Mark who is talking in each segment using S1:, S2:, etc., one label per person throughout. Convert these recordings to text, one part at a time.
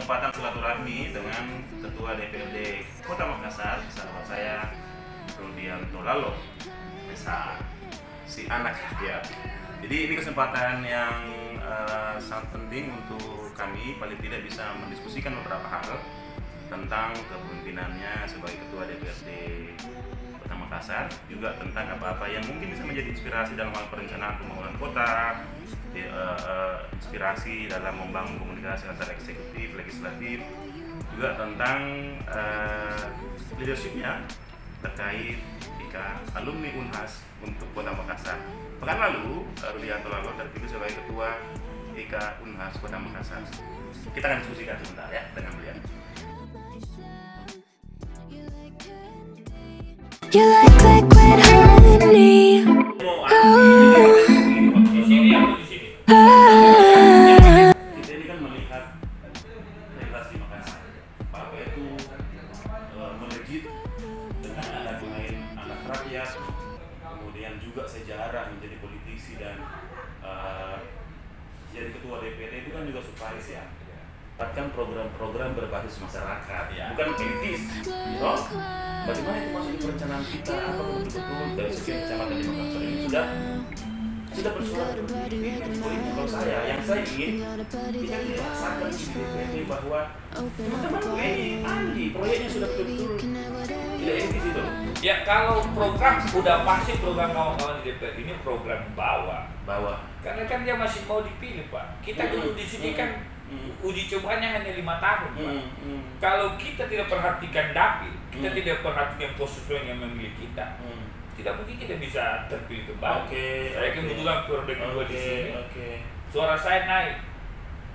S1: kesempatan silaturahmi dengan Ketua DPRD Kota Makassar, sahabat saya Rudianto Lalo, si anak rakyat. Jadi ini kesempatan yang sangat penting untuk kami, paling tidak bisa mendiskusikan beberapa hal tentang kepemimpinannya sebagai Ketua DPRD Kota Makassar, juga tentang apa-apa yang mungkin bisa menjadi inspirasi dalam hal perencanaan pembangunan kota, inspirasi dalam membangun komunikasi antara eksekutif, legislatif, juga tentang leadershipnya terkait alumni Unhas untuk Kota Makassar. Pekan lalu, Rudianto Lalo terpilih sebagai Ketua IKA Unhas Kota Makassar. Kita akan diskusikan sebentar ya dengan beliau.
S2: You like liquid honey.
S1: Kita ini kan melihat relasi Makassar, apa itu melejit dengan ada pemain anak rakyat, kemudian juga sejarah menjadi politisi dan jadi ketua DPRD itu kan juga surprise ya. Bahkan program-program berbasis masyarakat, ya, bukan politis. Toh, bagaimana itu masuk di perencanaan kita? Apa betul-betul dari sekian kecamatan di Makassar ini sudah bersuara seperti ini? Kalau yang saya ingin kita dirasakan di DPRD bahwa teman-teman ini Andi, proyeknya sudah betul-betul tidak etis itu.
S3: Ya kalau program sudah pasti program kawan-kawan di DPR ini program bawah. Karena kan dia masih mau dipilih Pak. Kita dulu di sini kan uji cobanya hanya 5 tahun Pak. Kalau kita tidak perhatikan dapil, kita tidak perhatikan konstituen yang memilih kita, tidak mungkin kita bisa terpilih kembali. Saya kebetulan periode kedua di sini, suara saya naik.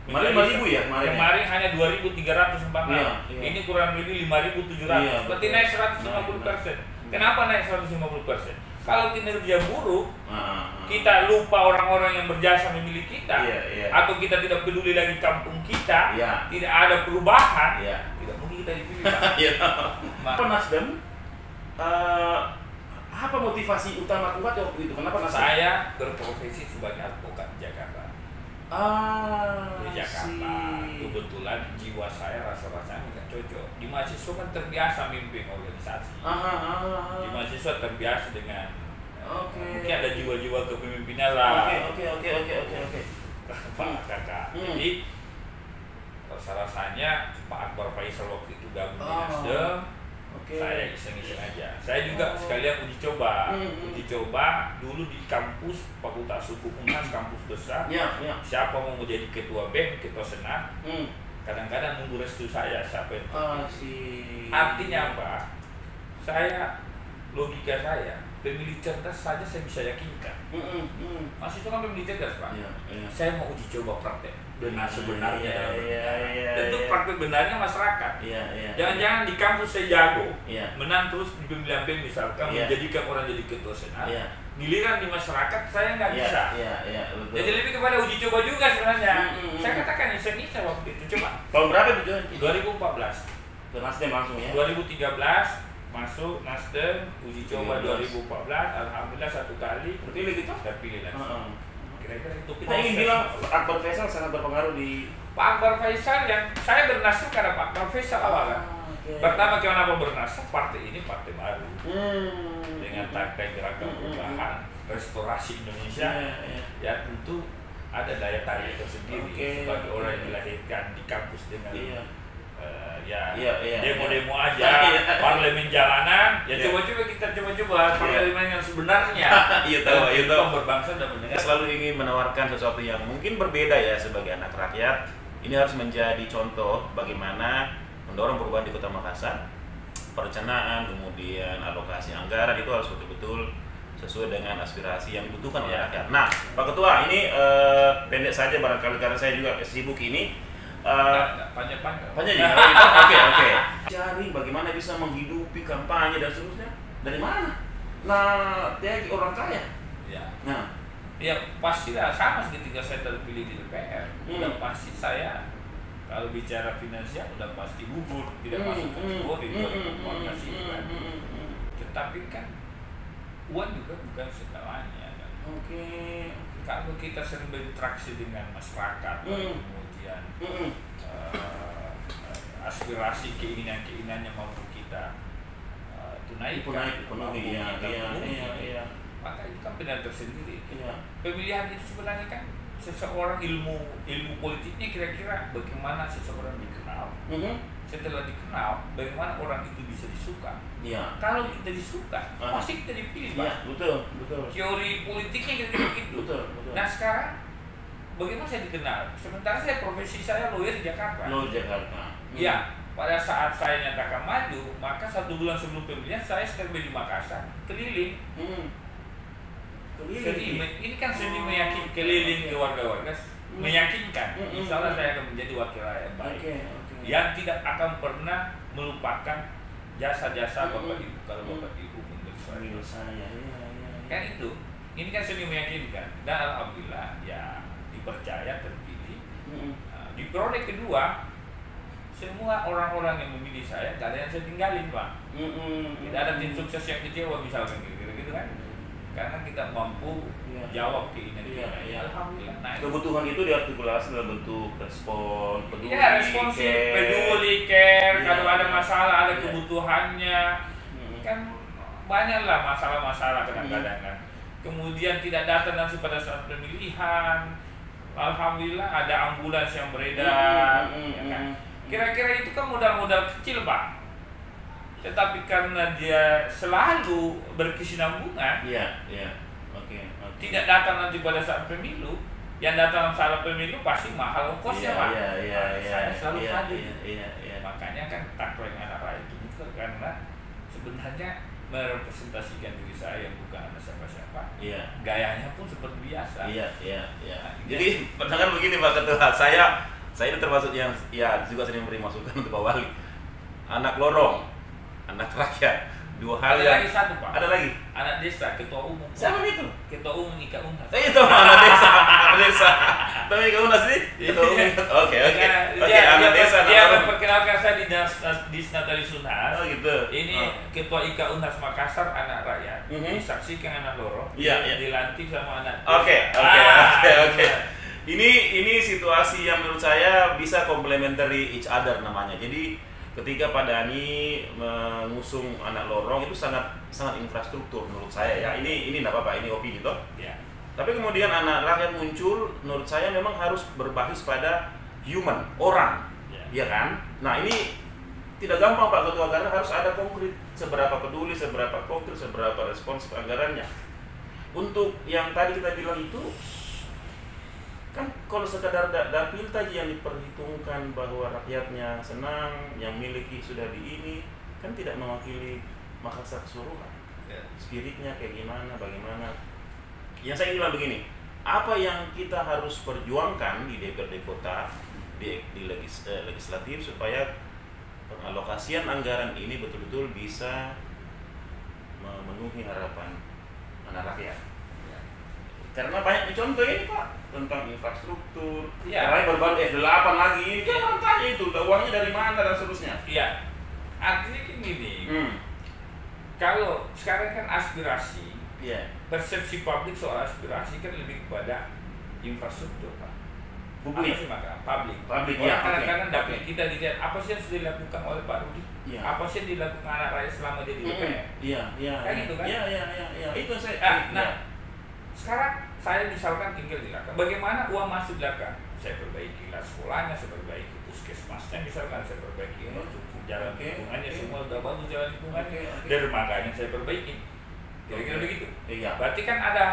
S1: Kemarin 5.000 ya?
S3: Kemarin hanya 2.346. Ini kurang lebih 5.700. Berarti naik 150%. Kenapa naik 150%? Kalau kinerja buruk, kita lupa orang-orang yang berjasa memilih kita, atau kita tidak peduli lagi kampung kita, tidak ada perubahan, tidak mungkin kita dipilih.
S1: Apa Nasdem? Apa motivasi utama kuat waktu itu? Kenapa Nasdem?
S3: Saya berprofesi sebagai advokat di Jakarta. Di Jakarta, kebetulan jiwa saya rasa-rasanya tidak cocok. Di mahasiswa kan terbiasa mimpin organisasi. Di mahasiswa terbiasa dengan mungkin ada jiwa-jiwa kepemimpinan lah. Pak kakak. Jadi rasa-rasanya Pak Akbar Faisal waktu itu gabung di Nasdem. Saya iseng-iseng aja. Saya juga sekalian uji coba dulu di kampus Fakultas Hukum Unhas, kampus besar. Siapa mau menjadi ketua BEM, ketua senat? Kadang-kadang nunggu restu saya siapa yang artinya apa? Logika saya, pemilih cerdas saja saya bisa yakinkan. Masih itu kan pemilih cerdas Pak. Saya mau uji coba praktek benar sebenarnya dalam tentu praktek benarnya masyarakat. Jangan-jangan di kampus saya jago, menang terus di pemilihan BEM misalkan, menjadikan orang jadi ketua senat, giliran di masyarakat saya nggak bisa. Jadi lebih kepada uji coba juga sebenarnya. Saya katakan iseng-iseng waktu itu. Coba
S1: tahun berapa itu?
S3: 2014
S1: ke Nasdem langsung ya?
S3: 2013 masuk Nasdem, uji coba 2014, alhamdulillah 1 kali terpilih langsung. Kira-kira itu.
S1: Kita ingin bilang Pak Akbar Faisal sangat berpengaruh di
S3: Pak Akbar Faisal yang saya bernasib karena Pak Akbar Faisal awalnya. Pertama kenapa bernasib, partai ini partai baru dengan tagline gerakan perubahan restorasi Indonesia, ya tentu ada daya tarik tersendiri sebagai orang yang dilahirkan di kampus dengan demo-demo aja, parlemen jalanan, coba-coba kita parlemen yang sebenarnya. Itu berbangsa dan mendengar.
S1: Selalu ingin menawarkan sesuatu yang mungkin berbeda ya sebagai anak rakyat. Ini harus menjadi contoh bagaimana mendorong perubahan di Kota Makassar. Perencanaan, kemudian alokasi anggaran itu harus betul-betul sesuai dengan aspirasi yang dibutuhkan oleh rakyat. Nah, Pak Ketua, ini pendek saja barangkali karena saya juga sibuk ini.
S3: Panjang
S1: ya. Oke. Cari bagaimana bisa menghidupi kampanye dan seterusnya. Dari mana? Nah, dia orang kaya.
S3: Ya pastilah sama ketika saya terpilih di DPR. Udah pasti saya kalau bicara finansial udah pasti gugur, tidak masuk kategori 2014 ini kan. Tetapi kan uang juga bukan segalanya kan. Kalau kita sering berinteraksi dengan masyarakat, kemudian aspirasi keinginan-keinginannya mampu kita tunaikan,
S1: penuhi, iya.
S3: Maka itu kan pilihan tersendiri.
S1: Iya.
S3: Pemilihan itu sebenarnya kan seseorang ilmu politiknya kira-kira bagaimana seseorang dikenal. Setelah dikenal, bagaimana orang itu bisa disuka.
S1: Iya.
S3: Kalau kita disuka, pasti kita dipilih, Pak.
S1: Iya, betul.
S3: Teori politiknya kira-kira begitu.
S1: Betul.
S3: Nah sekarang, bagaimana saya dikenal? Sementara profesi saya lawyer di Jakarta. Iya. Pada saat saya nyatakan maju, maka 1 bulan sebelum pemilihan saya standby di Makassar, keliling. Ini kan seni meyakinkan, keliling ke warga-warga, meyakinkan. Misalnya saya akan menjadi wakil rakyat baik, yang tidak akan pernah melupakan jasa-jasa Bapak Ibu kalau Bapak Ibu menurut saya. Kan itu, ini kan seni meyakinkan. Dan alhamdulillah ya dipercaya terpilih. Di periode kedua, semua orang-orang yang memilih saya, gak ada yang saya tinggalin, Pak. Tidak ada tim sukses yang kecewa misalkan gitu kan. Karena kita mampu jawab keinginan kita. Alhamdulillah. Nah,
S1: kebutuhan itu diartikulasi dalam bentuk respon, peduli,
S3: responsif, peduli, care. Kalau ada masalah, ada kebutuhannya. Kan banyaklah masalah-masalah kadang-kadang kan. Kemudian tidak datang nanti pada saat pemilihan. Alhamdulillah ada ambulans yang beredar. Ya kan? Kira-kira itu kan modal-modal kecil, Pak. Tetapi karena dia selalu berkesinambungan, tidak datang nanti pada saat pemilu, yang datang saat pemilu pasti mahal ongkosnya, Pak. Saya selalu hadir. Makanya kan tagline anak rakyat itu bukan karena sebenarnya merepresentasikan diri saya bukan anak siapa-siapa. Gayanya pun seperti biasa.
S1: Jadi pertanyaan begini Pak Ketua, saya ini termasuk yang juga sering memberi masukan untuk Pak Wali. Anak lorong, anak rakyat, 2 hal
S3: ada
S1: yang...
S3: lagi satu, Pak.
S1: Ada lagi?
S3: Anak desa, ketua umum.
S1: Siapa itu?
S3: Ketua umum Ika Unhas.
S1: Itu anak desa. Tapi Ika Unhas sih? Ketua umum. Oke, anak desa.
S3: Dia memperkenalkan saya di Disnatali Unhas.
S1: Oh gitu.
S3: Ini Ketua Ika Unhas Makassar, anak rakyat. Disaksikan anak lorong. Dilantik sama anak desa.
S1: Oke. Ini situasi yang menurut saya bisa complementary each other namanya. Jadi ketika Pak Dhani mengusung anak lorong itu sangat infrastruktur menurut saya ya. Ini enggak apa-apa, ini opini toh. Tapi kemudian anak rakyat muncul, menurut saya memang harus berbasis pada human, orang. Ya kan? Nah, ini tidak gampang Pak Ketua karena harus ada konkret, seberapa peduli, seberapa konkret, seberapa responsif anggarannya. Untuk yang tadi kita bilang itu kan kalau sekadar dapil tadi yang diperhitungkan bahwa rakyatnya senang, yang miliki sudah di ini, kan tidak mewakili Makassar keseluruhan. Spiritnya kayak gimana, bagaimana. Yang saya bilang begini, apa yang kita harus perjuangkan di DPRD kota, di legislatif supaya pengalokasian anggaran ini betul-betul bisa memenuhi harapan anak rakyat. Karena banyak contoh ini Pak tentang infrastruktur, karena baru F8 lagi, kan orang tanya itu uangnya dari mana dan seterusnya.
S3: Artinya kan gini, kalau sekarang kan aspirasi, persepsi publik soal aspirasi kan lebih kepada infrastruktur, Pak.
S1: Publik.
S3: Apa sih maka? Publik.
S1: Ya,
S3: kadang-kadang dapat kita dilihat apa sih yang sudah dilakukan oleh Pak Rudi? Apa sih yang dilakukan anak rakyat selama dia di DPR? Kan gitu kan?
S1: Itu saya.
S3: Sekarang saya misalkan tinggal di Laka, bagaimana uang masuk di Laka? Saya perbaiki sekolahnya, saya perbaiki puskesmasnya, misalkan saya perbaiki jalan lingkungannya, semua udah bagus jalan lingkungannya, dermaganya saya perbaiki. Kira-kira begitu. Berarti kan ada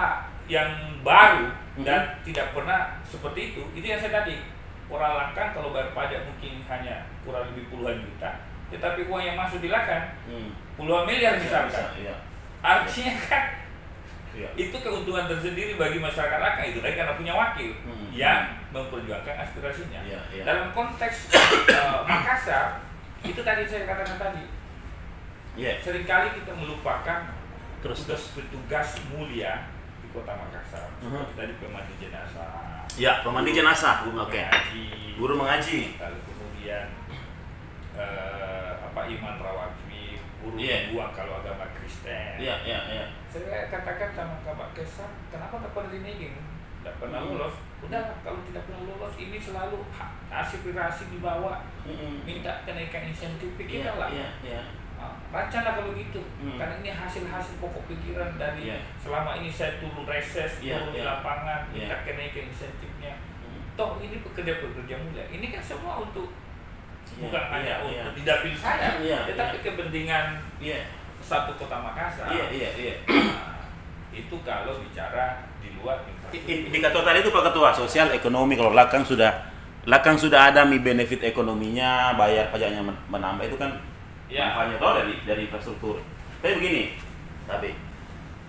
S3: yang baru dan tidak pernah seperti itu. Itu yang saya tadi koralakan kalau bayar pajak mungkin hanya kurang lebih puluhan juta, tetapi uang yang masuk di Laka puluhan miliar misalkan. Artinya kan itu keuntungan tersendiri bagi masyarakat Laka, itu kan karena punya wakil yang memperjuangkan aspirasinya. Dalam konteks Makassar, itu tadi saya katakan tadi, seringkali kita melupakan petugas mulia di kota Makassar, seperti tadi pemandi jenazah.
S1: Pemandi jenazah. Guru mengaji.
S3: Lalu kemudian iman rawatib, guru buang kalau agama Kristen.
S1: Saya
S3: katakan sama Pak Kesar, kenapa tak pernah dineging, tak pernah lolos. Udah, kalau tidak pernah lolos ini selalu aspirasi dibawa, minta kenaikan insentif, pikirlah. Rancanglah kalau gitu, karena ini hasil-hasil pokok pikiran dari selama ini saya turun reses, turun di lapangan, minta kenaikan insentifnya. Toh ini pekerja-pekerja muda, ini kan semua untuk bukan hanya untuk di dapil saya, tetapi kepentingan satu kota Makassar. Itu kalau bicara di luar
S1: indikator tadi itu Pak Ketua, sosial ekonomi. Kalau Lakang sudah ada benefit ekonominya, bayar pajaknya menambah, itu kan manfaatnya toh dari infrastruktur. Tapi begini,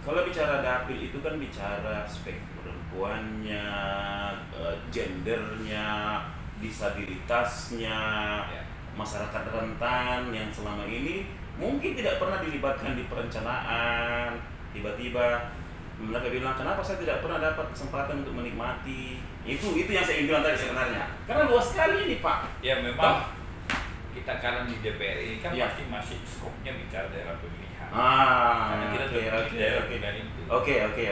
S1: kalau bicara dapil itu kan bicara spek perempuannya, gendernya, disabilitasnya, masyarakat rentan yang selama ini mungkin tidak pernah dilibatkan di perencanaan. Tiba-tiba mereka bilang, kenapa saya tidak pernah dapat kesempatan untuk menikmati itu yang saya ingin bilang tadi sebenarnya, karena luas sekali ini Pak.
S3: Ya memang kita karena di DPR ini kan pasti masih skopnya bicara daerah pemilihan, karena kita terpilih daerah pemilihan itu.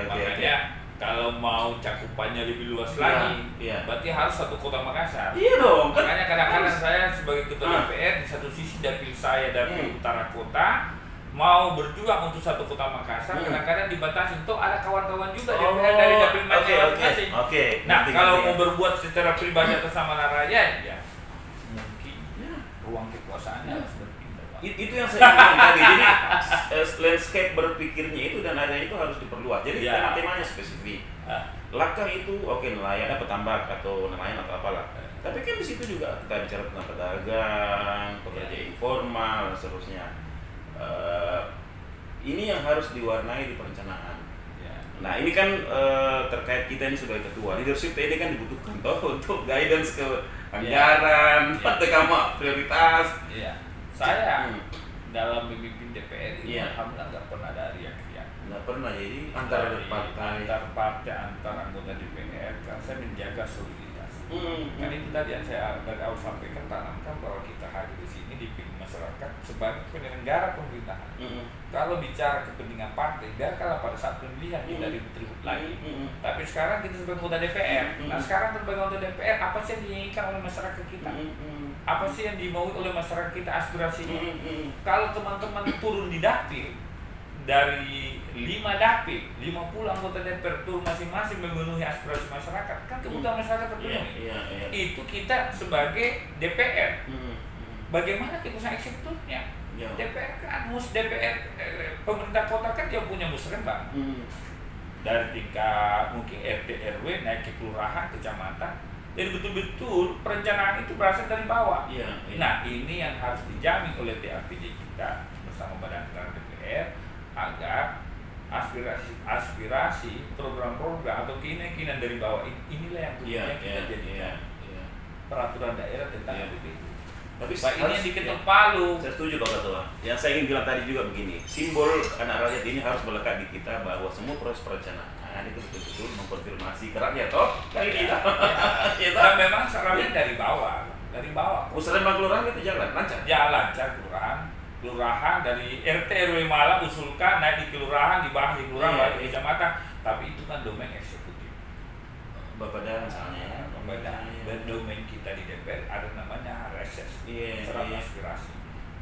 S3: Makanya kalau mau cakupannya lebih luas lagi, berarti harus satu kota Makassar. Iya dong. Makanya kadang-kadang saya sebagai ketua DPR, di satu sisi dapil saya dapil utara kota mau berjuang untuk satu kota Makassar, kadang-kadang dibatasi. Tuh ada kawan-kawan juga DPR dari dapil masing-masing. Nah, kalau mau berbuat secara pribadi atas nama rakyat, ya mungkin ruang kekuasaannya harus berpindah.
S1: Itu yang saya bilang tadi. Jadi landscape berpikirnya itu dan area itu harus diperluas. Jadi temanya spesifik. Lakang itu nelayan, petambak atau nelayan atau apalah. Tapi kan di situ juga kita bicara tentang pedagang, pekerja informal dan seterusnya. Ini yang harus diwarnai di perencanaan. Nah ini kan terkait kita ini sebagai ketua, leadership ini kan dibutuhkan toh untuk guidance ke anggaran, kamu prioritas. Saya dalam memimpin DPR ini alhamdulillah nggak pernah ada riak-riak. Nggak pernah, jadi antar partai, antar anggota DPR, kan saya menjaga soliditas. Kan itu tadi yang saya dari awal sampaikan, tanamkan bahwa kita hadir di sini dipilih masyarakat sebagai penyelenggara pemerintahan. Kalau bicara kepentingan partai, biarkanlah pada saat pemilihan kita ribut-ribut lagi. Tapi sekarang kita sebagai anggota DPR. Nah sekarang sebagai anggota DPR, apa sih yang diinginkan oleh masyarakat kita? Apa sih yang dimaui oleh masyarakat kita aspirasinya? Kalau teman-teman turun di dapil, dari 5 dapil, 50 anggota DPR turun masing-masing memenuhi aspirasi masyarakat, kan kebutuhan masyarakat terpenuhi. Itu kita sebagai DPR. Bagaimana keputusan eksekutifnya? DPR kan pemerintah kota kan dia punya musrembang. Dari tingkat mungkin RT RW naik ke kelurahan, kecamatan. Jadi betul-betul perencanaan itu berasal dari bawah. Nah ini yang harus dijamin oleh TAPJ kita bersama Badan Anggaran DPR, agar aspirasi program-program atau keinginan dari bawah inilah yang kemudian kita jadikan peraturan daerah tentang itu. Tapi ini yang diketuk palu. Saya setuju Pak Ketua. Yang saya ingin bilang tadi juga begini, simbol anak rakyat ini harus melekat di kita bahwa semua proses perencanaan itu betul-betul mengkonfirmasi ke rakyat toh. Dan memang sarannya dari bawah. Musrembang kelurahan itu jalan lancar. Lancar kelurahan dari RT RW malah usulkan naik di kelurahan, dibahas di kelurahan, balik di kecamatan. Tapi itu kan domain eksekutif. Bapeda misalnya, dan domain kita di DPR ada namanya reses, serap aspirasi.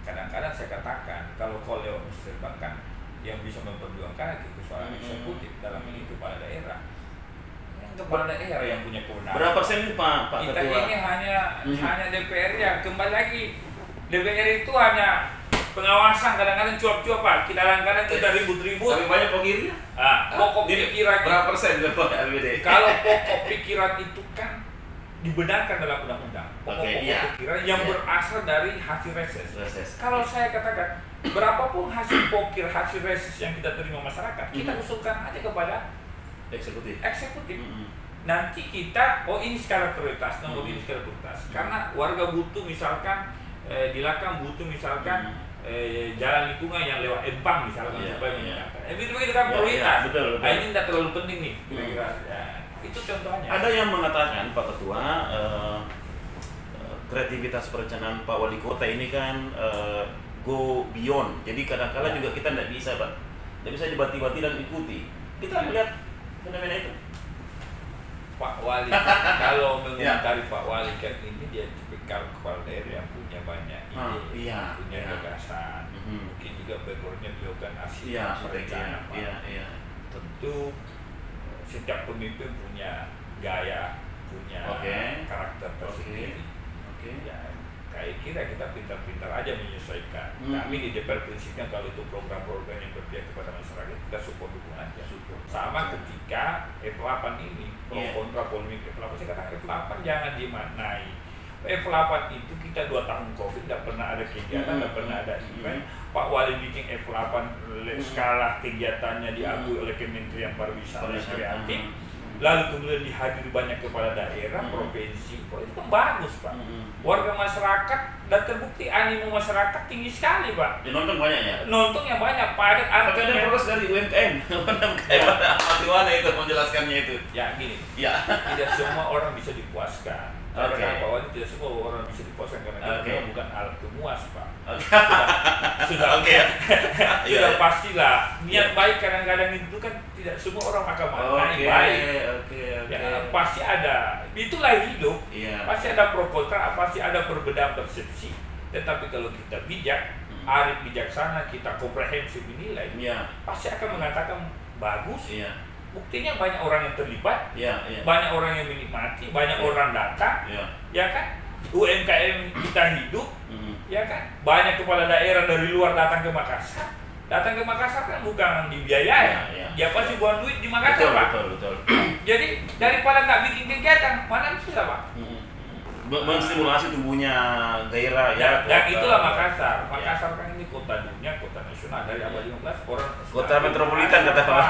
S1: Kadang-kadang saya katakan kalau lewat musrembang kan yang bisa memperjuangkan persoalan eksekutif dalam ini kepala daerah. Kepala daerah yang punya kewenangan. Berapa persen itu Pak Ketua? Kita ini hanya DPR ya. Kembali lagi DPR itu hanya pengawasan, kadang-kadang cuap-cuap Pak. Kadang-kadang kita ribut-ribut. Tapi banyak pokoknya. Pokok pikiran. Berapa persen kalau pokok pikiran itu kan dibenarkan dalam undang-undang. Pokok-pokok pikiran yang berasal dari hasil reses. Kalau saya katakan berapapun hasil pokir, hasil reses yang kita terima masyarakat, kita usulkan aja kepada eksekutif. Nanti kita, ini skala prioritas, nomor ini skala prioritas. Karena warga butuh misalkan di Lakang butuh misalkan jalan lingkungan yang lewat Empang misalkan supaya meningkatkan. Begitu kan prioritas. Nah, ini tidak terlalu penting nih. Itu contohnya. Ada yang mengatakan Pak Ketua, kreativitas perencanaan Pak Wali Kota ini kan go beyond. Jadi kadang-kala juga kita tidak bisa dibati-bati dan ikuti. Kita melihat fenomena itu.
S3: Pak Wali kalau mengomentari Pak Wali kan ini dia tipikal kepala daerah yang punya banyak ide, punya gagasan, mungkin juga backgroundnya beliau kan asli perencanaan. Tentu setiap pemimpin punya gaya, punya karakter tersendiri. Ya, kayak kita pintar-pintar aja menyesuaikan. Kami di DPR prinsipnya kalau itu program-program yang berpihak kepada masyarakat kita support dukung aja. Sama ketika F8 ini pro kontra polemik F8, saya katakan F8 jangan dimaknai. F8 itu kita 2 tahun COVID tidak pernah ada kegiatan, tidak pernah ada event. Pak Wali bikin F8 skala kegiatannya diakui oleh Kementerian Pariwisata dan Kreatif. Lalu kemudian dihadiri banyak kepala daerah, provinsi, itu kan bagus Pak. Warga masyarakat dan terbukti animo masyarakat tinggi sekali Pak.
S1: Nonton banyak ya?
S3: Nontonnya banyak, padat
S1: artinya. Tapi ada proses dari UMKM. Bagaimana itu menjelaskannya itu?
S3: Ya gini, tidak semua orang bisa dipuaskan. Karena Pak Wali tidak semua orang bisa dipuaskan karena kita bukan alat pemuas Pak. Sudah pastilah niat baik kadang-kadang itu kan tidak semua orang akan maknai baik. Ya, pasti ada, itulah hidup. Pasti ada pro kontra, pasti ada perbedaan persepsi. Tetapi kalau kita bijak, arif bijaksana, kita komprehensif menilai, pasti akan mengatakan bagus. Buktinya banyak orang yang terlibat, banyak orang yang menikmati, banyak orang datang, ya kan? UMKM kita hidup, ya kan? Banyak kepala daerah dari luar datang ke Makassar. Datang ke Makassar kan bukan dibiayai, dia pasti buang duit di Makassar Pak.
S1: Betul.
S3: Jadi daripada nggak bikin kegiatan, mana bisa Pak?
S1: Menstimulasi tumbuhnya gairah
S3: dan itulah Makassar. Makassar kan ini kota dunia, kota nasional dari abad 15 orang.
S1: Kota metropolitan kata Pak.